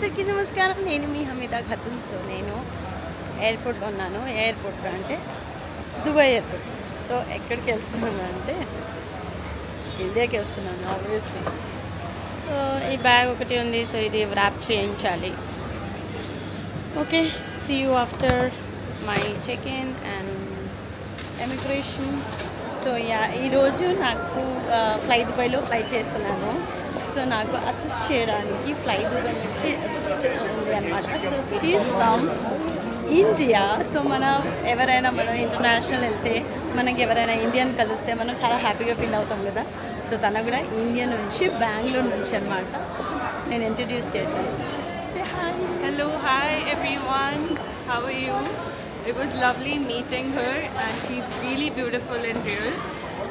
అందరికీ నమస్కారం. నేను మీ హమీదా ఖాతున్. సో నేను ఎయిర్పోర్ట్లో ఉన్నాను. ఎయిర్పోర్ట్లో అంటే దుబాయ్ ఎయిర్పోర్ట్. సో ఎక్కడికి వెళ్తున్నాను అంటే ఇండియాకి వస్తున్నాను ఆబ్వియస్లీ. సో ఈ బ్యాగ్ ఒకటి ఉంది. సో ఇది ర్యాప్ చేయించాలి. Okay, see you after my check in and emigration. So ఈరోజు నాకు ఫ్లై దుబాయ్లో ఫ్లై చేస్తున్నాను. సో నాకు అసిస్ట్ చేయడానికి ఫ్లై దుబాయ్ నుంచి అసిస్టెంట్ ఉంది అనమాట. So she's from India. So ఎవరైనా మనం ఇంటర్నేషనల్ వెళ్తే మనకి ఎవరైనా ఇండియన్ కలిస్తే మనం చాలా హ్యాపీగా ఫీల్ అవుతాం కదా. సో తన కూడా ఇండియా నుంచి బెంగళూరు నుంచి అనమాట. నేను ఇంట్రడ్యూస్ చేస్తాను. Hi. Hello, hi everyone. How are you? It was lovely meeting her and she's really beautiful in real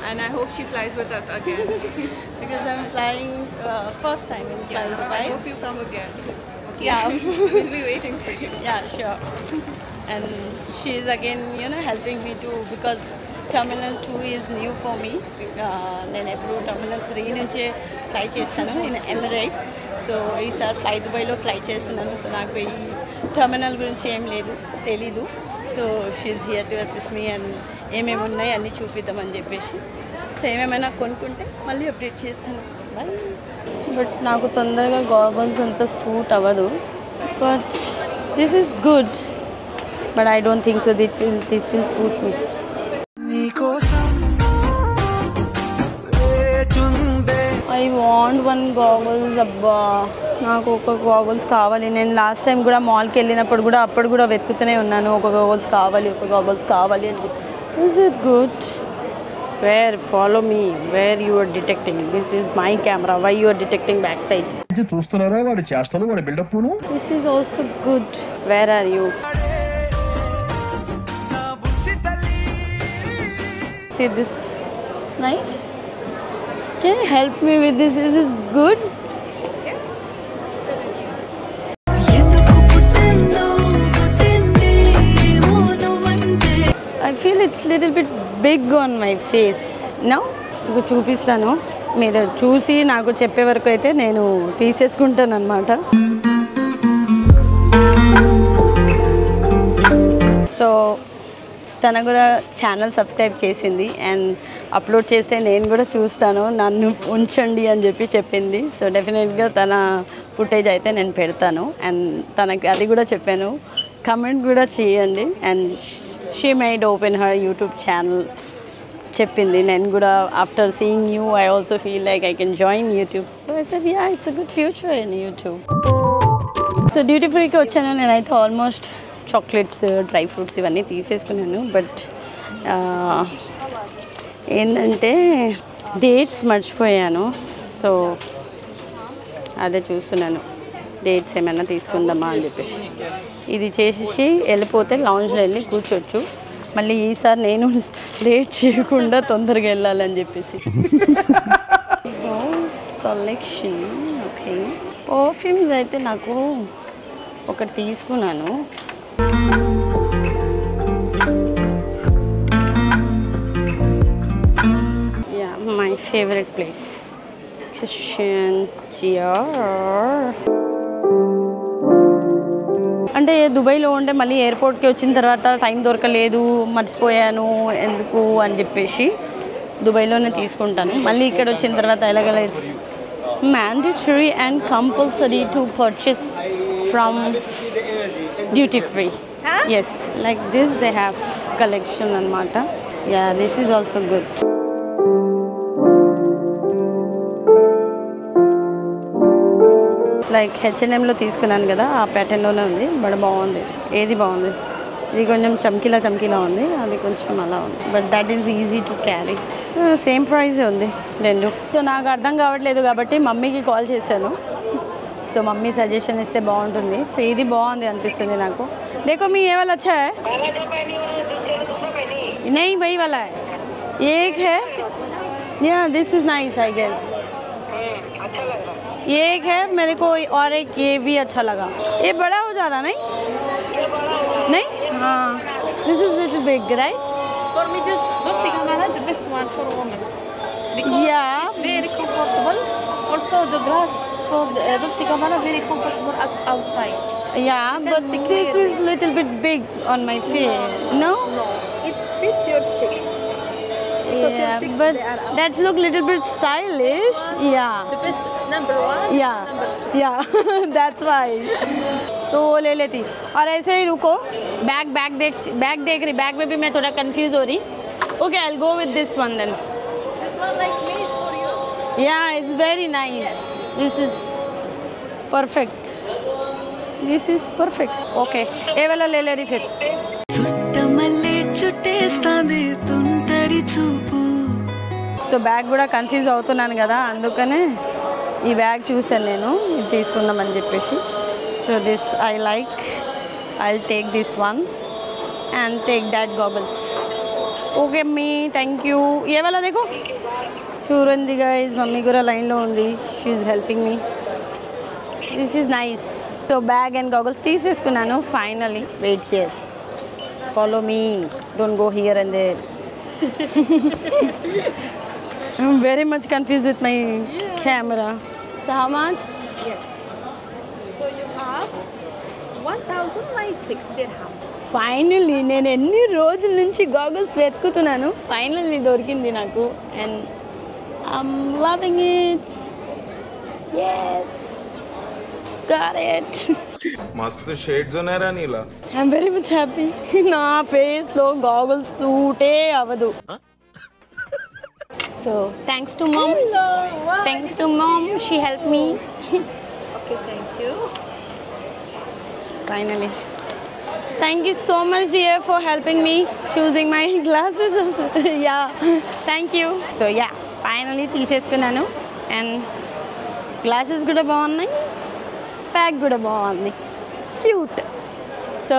and I hope she flies with us again. Because I'm flying first time in Fly Dubai. I hope you come again. Yeah. We'll be waiting for you. Yeah, sure. And she is again, helping me too because Terminal 2 is new for me. నేను ఎప్పుడు Terminal 3 నుంచే fly చేస్తాను నేను Emirates. So ఈసారి fly దుబాయ్లో fly చేస్తున్నాను. So నాకు ఈ టర్మినల్ గురించి ఏం తెలీదు. So she's here to assist me and ఏమేమి ఉన్నాయి అన్నీ చూపిద్దామని చెప్పేసి. సో ఏమేమైనా కొనుక్కుంటే మళ్ళీ అప్డేట్ చేస్తాను. బాయ్. బట్ నాకు తొందరగా గాగల్స్ అంతా సూట్ అవ్వదు. But this is good. But I don't think so this will suit me. I want one goggles. అబ్బా నాకు ఒక గాగల్స్ కావాలి. నేను లాస్ట్ టైం కూడా మాల్కి వెళ్ళినప్పుడు కూడా అప్పుడు కూడా వెతుకుతూనే ఉన్నాను. ఒక గాగల్స్ కావాలి అని చెప్పి. Is it good? Where follow me where you are detecting. This is my camera. Why you are detecting back side? చూస్తున్నారా వాడి చేష్టలు వాడి buildup. This is also good. Where are you? See this? It's nice. Can you help me with this? Is this good? I feel it's little bit big on my face. No? మీకు చూపిస్తాను. మీరు చూసి నాకు చెప్పే వరకు అయితే నేను తీసేసుకుంటాను అన్నమాట. సో తన కూడా ఛానల్ సబ్స్క్రైబ్ చేసింది అండ్ అప్లోడ్ చేస్తే నేను కూడా చూస్తాను, నన్ను ఉంచండి అని చెప్పింది. సో డెఫినెట్గా తన ఫుటేజ్ అయితే నేను పెడతాను. అండ్ తనకి అది కూడా చెప్పాను, కమెంట్ కూడా చేయండి. And she made open her YouTube channel చెప్పింది. నేను కూడా after seeing you I also feel like I can join YouTube. So I said yeah, it's a good future in YouTube. So duty ఫ్రీకి వచ్చాను. నేనైతే almost chocolates, dry fruits ఇవన్నీ తీసేసుకున్నాను. But ఏంటంటే dates మర్చిపోయాను. సో అదే చూస్తున్నాను, డేట్స్ ఏమైనా తీసుకుందామా అని చెప్పేసి. ఇది చేసేసి వెళ్ళిపోతే లాంజ్లో వెళ్ళి కూర్చోవచ్చు. మళ్ళీ ఈసారి నేను లేట్ చేయకుండా తొందరగా వెళ్ళాలని చెప్పేసి. కలెక్షన్. ఓకే, పర్ఫ్యూమ్స్ అయితే నాకు ఒకటి తీసుకున్నాను. My favorite place. అంటే దుబాయ్లో ఉంటే మళ్ళీ ఎయిర్పోర్ట్కి వచ్చిన తర్వాత టైం దొరకలేదు, మర్చిపోయాను ఎందుకు అని చెప్పేసి దుబాయ్లోనే తీసుకుంటాను. మళ్ళీ ఇక్కడ వచ్చిన తర్వాత ఎలాగలా it's mandatory and compulsory to purchase from duty free. Yes, like this they have collection anamata. Yeah, this is also good. It's like H&M లో తీసుకున్నాను కదా, ఆ ప్యాటర్న్లోనే ఉంది. బట్ బాగుంది. ఏది బాగుంది? ఇది కొంచెం చమ్కీలా ఉంది, అది కొంచెం అలా ఉంది. But that is easy to carry. Same ప్రైజే ఉంది రెండు. సో నాకు అర్థం కావట్లేదు కాబట్టి మమ్మీకి కాల్ చేశాను. సో మమ్మీ సజెషన్ ఇస్తే బాగుంటుంది. సో ఇది బాగుంది అనిపిస్తుంది నాకు. देखो मी ये वाला अच्छा है नहीं वही वाला है. एक है या this is nice I guess. ये एक है मेरे को और एक ये भी अच्छा लगा. ये बड़ा हो जा रहा नहीं हाँ this is little big right. For me Dolce & Gabbana the best one for women because it's very comfortable. Also the glass for the Dolce Gabbana very comfortable outside. Yeah, but see this clearly. is little bit big on my face. No? No, it fits your cheeks. Because your Yeah, cheeks, but they are up. that's look little bit stylish. Yeah. The best number one. Yeah. Number two. Yeah. That's why. तो वो ले लेती और ऐसे ही रुको bag देख रही bag में भी मैं थोड़ा कंफ्यूज हो रही okay I will go with this one then This one like made for you. Yeah it's very nice this is perfect okay ये वाला ले रही फिर సో బ్యాగ్ కూడా కన్ఫ్యూజ్ అవుతున్నాను కదా అందుకనే ఈ బ్యాగ్ చూసాను నేను ఇది తీసుకుందామని చెప్పేసి so this I like I take this one and take that goggles okay అమ్మీ థ్యాంక్ యూ ఏ వాళ్ళ దేకో చూడండి గైస్ మమ్మీ కూడా లైన్లో ఉంది she is helping me this is nice so bag and goggles తీసేసుకున్నాను finally wait here follow me don't go here and there I'm very much confused with my camera. So how much? Yes. So you have 1,096 dirham. Finally నేను ఎన్ని రోజుల నుంచి goggles వెతుకుతున్నాను finally దొరికింది నాకు and I'm loving it yes got it मस्त shades ఉన్నారా నీలా I'm very much happy నా ఫేస్లో గాగల్స్ సూటే అవ్వదు so thanks to mom she helped me Okay, thank you. finally thank you so much dear for helping me choosing my glasses yeah thank you so yeah finally తీసేసుకున్నాను and glasses కూడా బాగున్నాయి pack కూడా బాగుంది cute so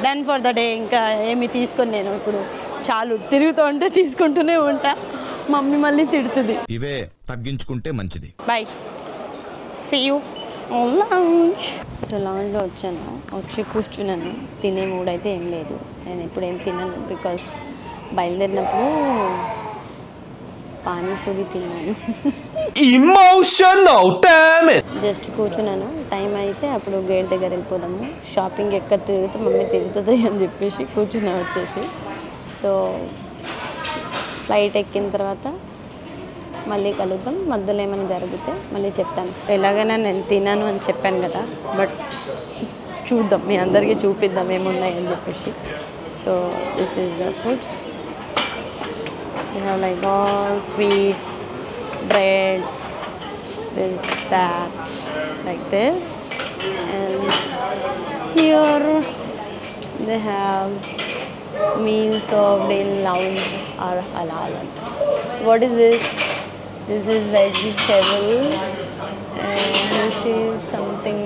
done for the day ఇంకా ఏమి తీసుకొని నేను ఇప్పుడు చాలు తిరుగుతూ ఉంటే తీసుకుంటూనే ఉంటా మమ్మీ మళ్ళీ తిడుతుంది ఇవే తగ్గించుకుంటే మంచిది bye see you lunch so లాంచ్లో వచ్చి కూర్చున్నాను తినే మూడ్ అయితే ఏం లేదు నేను ఇప్పుడు ఏం తిన్నాను బికాస్ బయలుదేరినప్పుడు పానీపూరి తిన్నాను Emotional damage. జస్ట్ కూర్చున్నాను టైం అయితే అప్పుడు గేట్ దగ్గర వెళ్ళిపోదాము షాపింగ్ ఎక్కడ తిరిగితే మమ్మీ తిరుగుతుంది అని చెప్పేసి కూర్చున్నా వచ్చేసి సో ఫ్లైట్ ఎక్కిన తర్వాత మళ్ళీ కలుద్దాం మధ్యలో ఏమైనా జరిగితే మళ్ళీ చెప్తాను ఎలాగైనా నేను తిన్నాను అని చెప్పాను కదా బట్ చూద్దాం మీ అందరికీ చూపిద్దాం ఏమున్నాయని చెప్పేసి so this is the foods we have like all sweets breads this that like this and here they have meals served in lounge or halal what is this is vegetable and this is something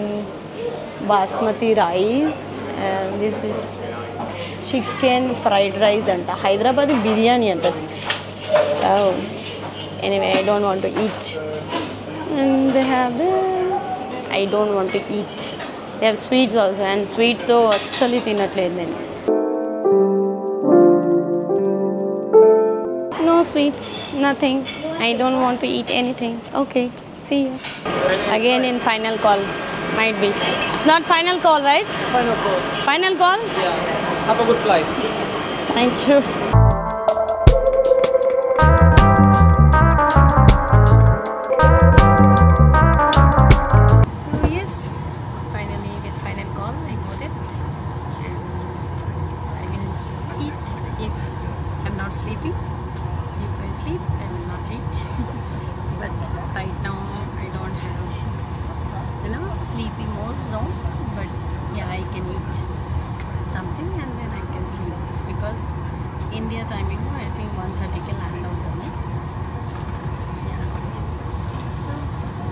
basmati rice and this is chicken fried rice anta hyderabadi biryani anta so anyway I don't want to eat and they have this I don't want to eat they have sweets also and sweet though asali tinatledu nenu no sweets nothing I don't want to eat anything okay see you again in final call might be it's not final call right final call Yeah. Have a good flight. thank you so yes finally with final call I got it and I will eat if I'm not sleeping if I sleep I will not eat but right now I don't have sleepy mode zone but yeah I can eat something and then I can sleep because India timing I think 1:30 can land out yeah so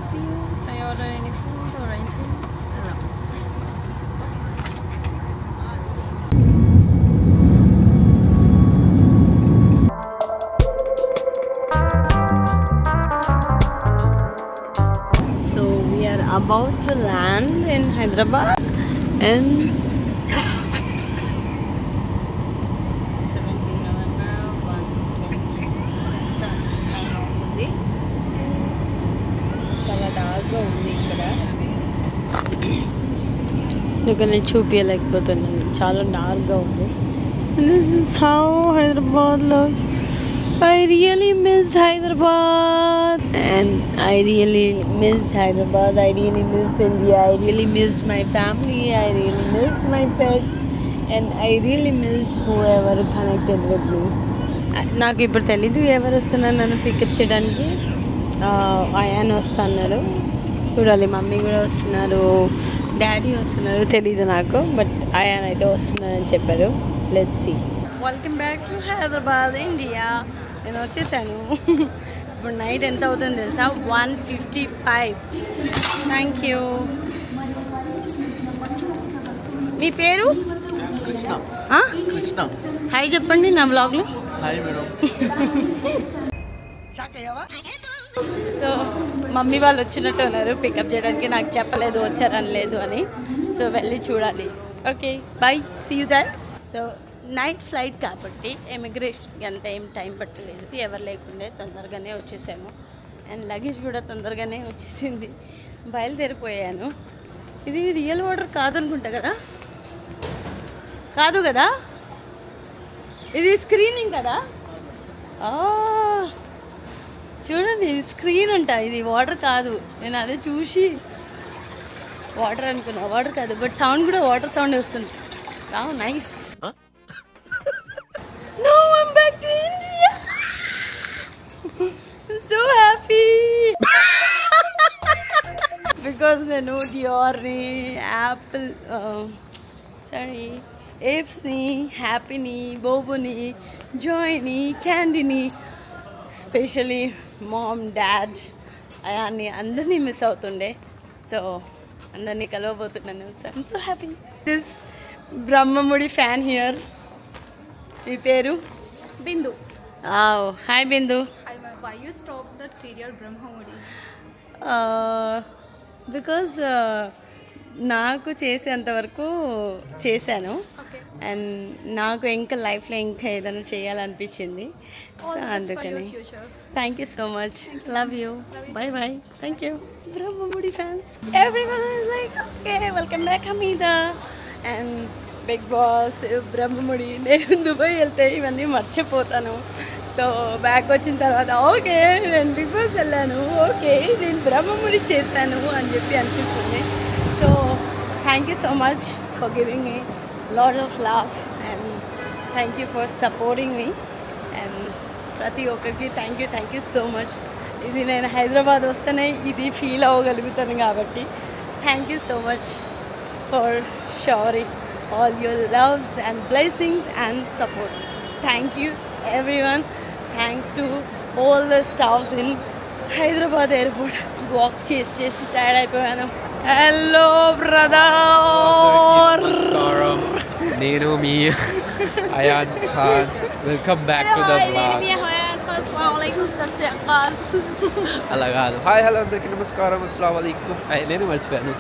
see you if I order any food or anything so we are about to land in Hyderabad and 17 November 1:20 time అవుతుంది చాలా dark డార్క్గా ఉంది ఇక్కడ. ఇక నేను చూపించలేకపోతున్నాను, చాలా డార్క్గా ఉంది. This is how Hyderabad looks. I really miss Hyderabad, and I really miss Hyderabad. I really miss India. I really miss my family. I really miss my pets, and I really miss whoever connected with me. నాకు ఇప్పుడు తెలీదు ఎవరు వస్తున్నారు నన్ను pickup చేయడానికి. Ion వస్తున్నారు, చూడాలి. Mummy కూడా వస్తున్నారు, డాడీ వస్తున్నారు, తెలీదు నాకు. బట్ అయాన్ అయితే వస్తున్నారని చెప్పారు. Let's see. Welcome back to Hyderabad, India. నేను వచ్చేసాను. ఇప్పుడు నైట్ ఎంత అవుతుందో తెలుసా? 1:55. Thank you. మీ పేరు? కృష్ణ. హాయ్ చెప్పండి నా బ్లాగ్లో. Hi madam. సో మమ్మీ వాళ్ళు వచ్చినట్టు ఉన్నారు పికప్ చేయడానికి. నాకు చెప్పలేదు వచ్చారని లేదు అని. సో వెళ్ళి చూడాలి. Okay bye, see you that. So night flight కాబట్టి ఎమిగ్రేషన్కి అంత ఏం టైం పట్టలేదు, ఎవరు లేకుండే తొందరగానే వచ్చేసాము. అండ్ లగేజ్ కూడా తొందరగానే వచ్చేసింది. బయలుదేరిపోయాను. ఇది రియల్ వాటర్ కాదనుకుంటా కదా? కాదు కదా, ఇది స్క్రీనింగ్ కదా? చూడండి, ఇది స్క్రీన్ అంట, ఇది వాటర్ కాదు. నేను అదే చూసి వాటర్ అనుకున్నా, వాటర్ కాదు. బట్ సౌండ్ కూడా వాటర్ సౌండ్ వస్తుంది. Nice. No, I'm back to India. I'm so happy. Because నేను Diorni, Apple, Apesని, Happyని, Boboని, Joyని, Candyని, స్పెషలీ మామ్, డాడ్, అయాన్ని అందరినీ మిస్ అవుతుండే. సో అందరినీ కలవబోతున్నాను. So I'm so happy. This Brahmamudi fan here. మీ పేరు? Bindu. Hi Bindu. Hi, why you stopped that serial Brahmamudi? Because నాకు చేసేంతవరకు చేశాను. అండ్ నాకు ఇంకా లైఫ్లో ఇంకా ఏదైనా చేయాలనిపించింది. సో అందుకని thank you so much. Love you. Bye bye. Thank you. Brahmamudi fans everyone is like okay welcome back Hamida and big boss, Brahmamudi. నేను దుబాయ్ వెళ్తే ఇవన్నీ మర్చిపోతాను. సో బ్యాక్ వచ్చిన తర్వాత ఓకే నేను బిగ్ బాస్ వెళ్ళాను, ఓకే నేను బ్రహ్మముడి చేశాను అని చెప్పి అనిపిస్తుంది. So thank you so much for giving me lot of love and thank you for supporting me. And ప్రతి ఒక్కరికి థ్యాంక్ యూ సో మచ్. ఇది నేను హైదరాబాద్ వస్తేనే ఇది ఫీల్ అవ్వగలుగుతాను కాబట్టి thank you so much for showering all your loves and blessings and support. Thank you everyone. Thanks to all the staffs in Hyderabad airport. Walk chase tired అయిపోయాను. Hello brother. నమస్కారం, నేను మీ Ayaan Khan. Welcome back to the vlog. అలా కాదు. Hi hello అందరికి నమస్కారం, అస్సలాము అలైకుం. నేను మర్చిపోయాను.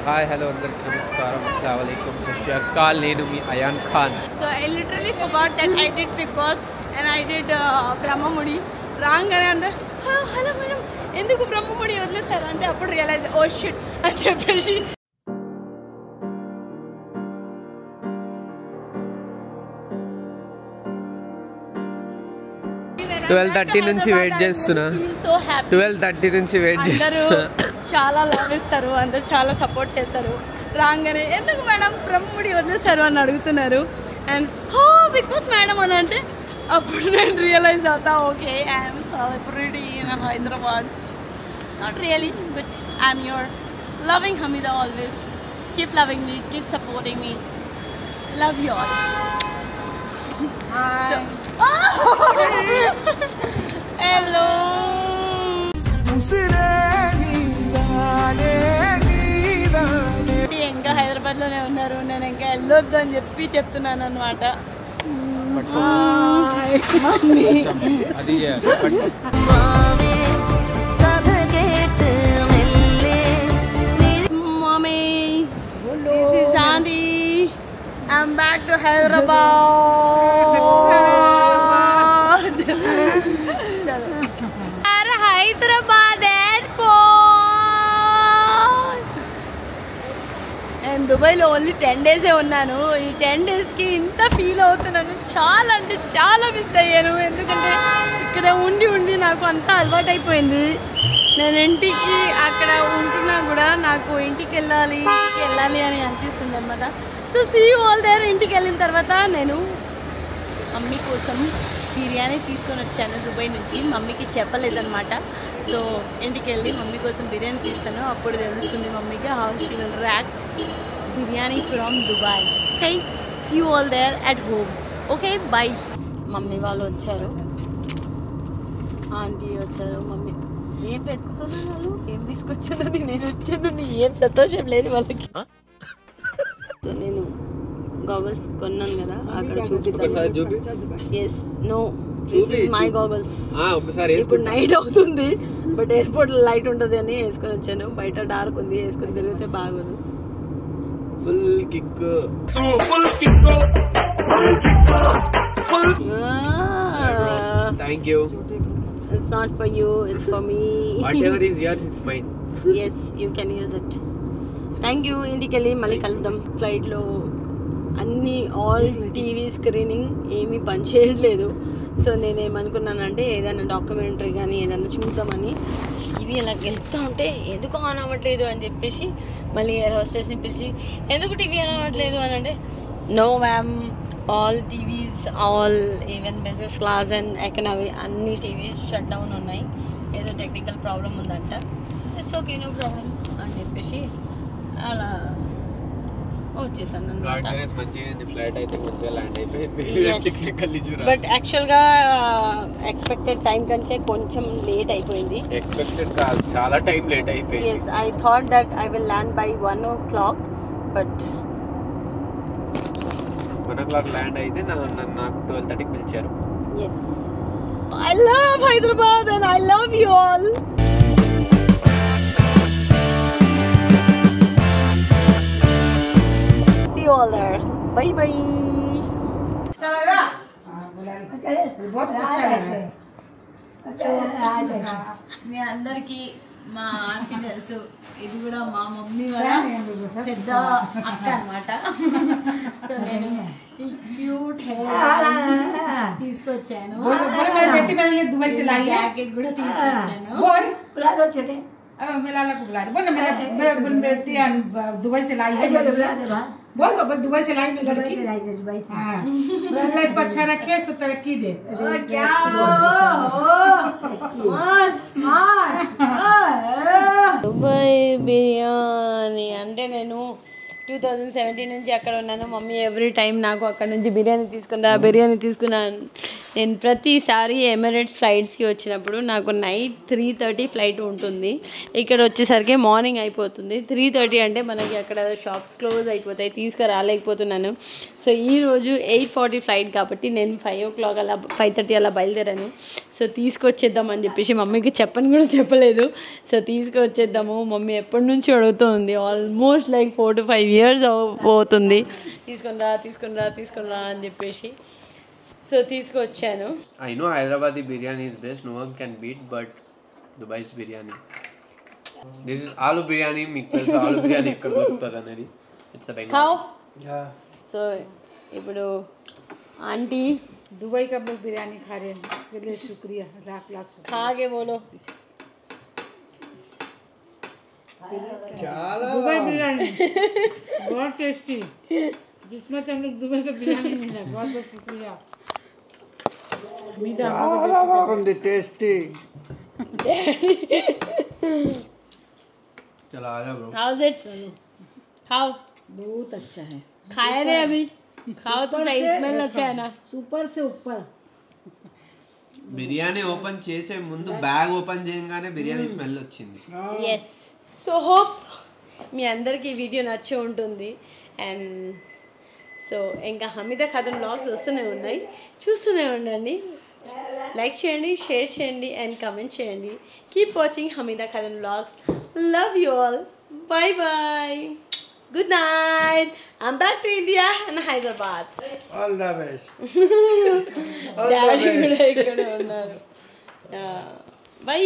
హాయ్ హలో అందరికి నమస్కారం, అస్సలాము అలైకుం, సత్ శ్రీ అకాల్. నేను మీ Ayaan Khan. So I literally forgot that I did Big Boss and I did Brahmamudi. రాగానే అందరు హలో మేడం ఎందుకు బ్రహ్మముడి వదిలేస్తారు అంటే అప్పుడు రియలైజ్ ఓ షిట్ అని చెప్పేసి 12:30 నుంచి వెయిట్ చేస్తున్నా. 12:30 నుంచి వెయిట్ చేస్తున్నా. చాలా లవ్ ఇస్తారు, అందరు చాలా సపోర్ట్ చేస్తారు. రాగానే ఎందుకు మేడం బ్రహ్మముడి వదిలేస్తారు అని అడుగుతున్నారు. అండ్ బిగ్ బాస్ మేడం అని అంటే అప్పుడు నేను రియలైజ్ అవుతా okay I'm celebrity in Hyderabad. Not really but I'm your loving Hamida always. Keep loving me, keep supporting me. Love you all. Hello ఇంకా హైదరాబాద్లోనే ఉన్నారు, నేను ఇంకా వెళ్ళొద్దు అని చెప్పి చెప్తున్నాను అనమాట. Mommy, this is Andy. I'm back to Hyderabad. Hyderabad airport. దుబాయ్లో ఓన్లీ 10 డేసే ఉన్నాను. ఈ 10 డేస్కి ఇంత ఫీల్ అవుతున్నాను. చాలా అంటే చాలా మిస్ అయ్యాను. ఎందుకంటే ఇక్కడ ఉండి ఉండి నాకు అంతా అలవాటు అయిపోయింది. నేను ఇంటికి అక్కడ ఉంటున్నా కూడా నాకు ఇంటికి వెళ్ళాలి అని అనిపిస్తుంది అనమాట. So see you all there. ఇంటికి వెళ్ళిన తర్వాత నేను మమ్మీ కోసం బిర్యానీ తీసుకొని వచ్చాను దుబాయ్ నుంచి. మమ్మీకి చెప్పలేదన్నమాట. సో ఇంటికి వెళ్ళి మమ్మీ కోసం బిర్యానీ తీస్తాను. అప్పుడు తెలుస్తుంది మమ్మీకి how she will react biryani from Dubai. Okay, see you all there at home. Okay, bye. Mummy వాళ్ళు వచ్చారు, ఆంటీ వచ్చారు. మమ్మీ ఏం పెట్టుకున్నారు, వాళ్ళు ఏం తీసుకొచ్చానని, నేను వచ్చానని ఏం సంతోషం లేదు వాళ్ళకి. సో నేను గాగల్స్ కొన్నాను కదా, అక్కడ చూపిద్దాం. Yes, no, this is my goggles. ఇప్పుడు నైట్ అవుతుంది బట్ ఎయిర్పోర్ట్ లైట్ ఉంటుంది అని వేసుకొని వచ్చాను. బయట డార్క్ ఉంది, వేసుకొని తిరిగితే బాగోదు. Full kick. Thank you. It's not for you, it's for me. Whatever is yours is mine. Yes, you can use it. Thank you. ఇంటికి వెళ్ళి మళ్ళీ కలుద్దాం. ఫ్లైట్లో అన్నీ ఆల్ టీవీ స్క్రీనింగ్ ఏమీ పని చేయట్లేదు. సో నేనేమనుకున్నానంటే ఏదైనా డాక్యుమెంటరీ కానీ ఏదైనా చూద్దామని. ఇవి ఇలా వెళ్తూ ఉంటే ఎందుకు ఆన్ అవ్వట్లేదు అని చెప్పేసి మళ్ళీ ఎయిర్ హోస్టెస్ని పిలిచి ఎందుకు టీవీ ఆన్ అవ్వట్లేదు అని అంటే, no ma'am, all TVs, all even business class and economy అన్ని టీవీస్ షట్ డౌన్ ఉన్నాయి. ఏదో టెక్నికల్ ప్రాబ్లం ఉందంట. ఇట్స్ ఓకే, నో ప్రాబ్లం అని చెప్పేసి అలా వచ్చేసాను. బట్ యాక్చువల్గా ఎక్స్పెక్టెడ్ టైం కంటే కొంచెం లేట్ అయిపోయింది. ఎక్స్పెక్టెడ్ కాదు, చాలా టైం లేట్ అయిపోయింది. Yes, I thought that I will land by 1 o'clock, but 1 o'clock land అయితే నాకు 12:30కి పిలిచారు. Yes, I love Hyderabad and I love you all. See you all there. Bye bye. మీ అందరికి మా ఆంటీ తెలుసు, ఇది కూడా మా మమ్మీ వాళ్ళ పెద్ద అక్క అనమాట. సో నేను ఈ క్యూట్ హెయిర్ తీసుకొచ్చాను, జాకెట్ కూడా తీసుకొచ్చాను. दुबई से लाई है, बोल दो, दुबई से लाई में लड़की। अल्लाह इसको अच्छा रखे, सो तरक्की दे। దుబాయ్ బిర్యానీ అంటే నేను 2017 నుంచి అక్కడ ఉన్నాను. మమ్మీ ఎవ్రీ టైం నాకు అక్కడ నుంచి బిర్యానీ తీసుకున్నాను. నేను ప్రతిసారి ఎమిరేట్స్ ఫ్లైట్స్కి వచ్చినప్పుడు నాకు నైట్ 3:30 ఫ్లైట్ ఉంటుంది. ఇక్కడ వచ్చేసరికి మార్నింగ్ అయిపోతుంది. 3:30 అంటే మనకి అక్కడ షాప్స్ క్లోజ్ అయిపోతాయి, తీసుకురాలేకపోతున్నాను. సో ఈరోజు 8:40 ఫ్లైట్ కాబట్టి నేను 5 o'clock అలా 5:30 అలా బయలుదేరాను. సో తీసుకొచ్చేద్దామని చెప్పేసి మమ్మీకి కూడా చెప్పలేదు. సో తీసుకొచ్చేద్దాము, మమ్మీ ఎప్పటి నుంచి అడుగుతుంది, ఆల్మోస్ట్ లైక్ 4 to 5 years అవుతుంది. తీసుకునిరా అని చెప్పేసి సో తీసుకొచ్చాను. I know Hyderabadi biryani is best, no one can beat, but Dubai's biryani. This is aloo biryani, మీకు తెలుసు ఆలు బిర్యానీ ఎక్కడ దొరుకుతుంది అనేది. It's a Bengal. సో ఇప్పుడు ఆంటీ दुबई का बिरयानी खा रहे हैं, इसके लिए शुक्रिया, लाख शुक्रिया. खा के बोलो. दुबई बिरयानी बहुत टेस्टी, जिसमें से हम लोग दुबई का बिरयानी मिला. बहुत बहुत शुक्रिया. చాలా బాగుంది, టేస్టీ. चलो आ जाओ ब्रो. How's it? खाओ. बहुत अच्छा है. खाया नहीं अभी, खाओ तो सही. स्मेल अच्छा है ना, ऊपर से ऊपर. బిర్యానీ ఓపెన్ చేసే ముందు బ్యాగ్ ఓపెన్ చేయగానే బిర్యానీ స్మెల్ వచ్చింది. ఎస్. సో హోప్ మీ అందరికీ ఈ వీడియో నచ్చే ఉంటుంది. అండ్ సో ఇంకా హమీదా ఖాతున్ వ్లాగ్స్ వస్తూనే ఉన్నాయి, చూస్తూనే ఉండండి. లైక్ చేయండి, షేర్ చేయండి అండ్ కమెంట్ చేయండి. Keep watching Hameeda Khatun vlogs. Love you all. Bye bye. Good night. I'm back to India and Hyderabad. All the best. Daddy కూడా ఇక్కడ ఉన్నారు. బై.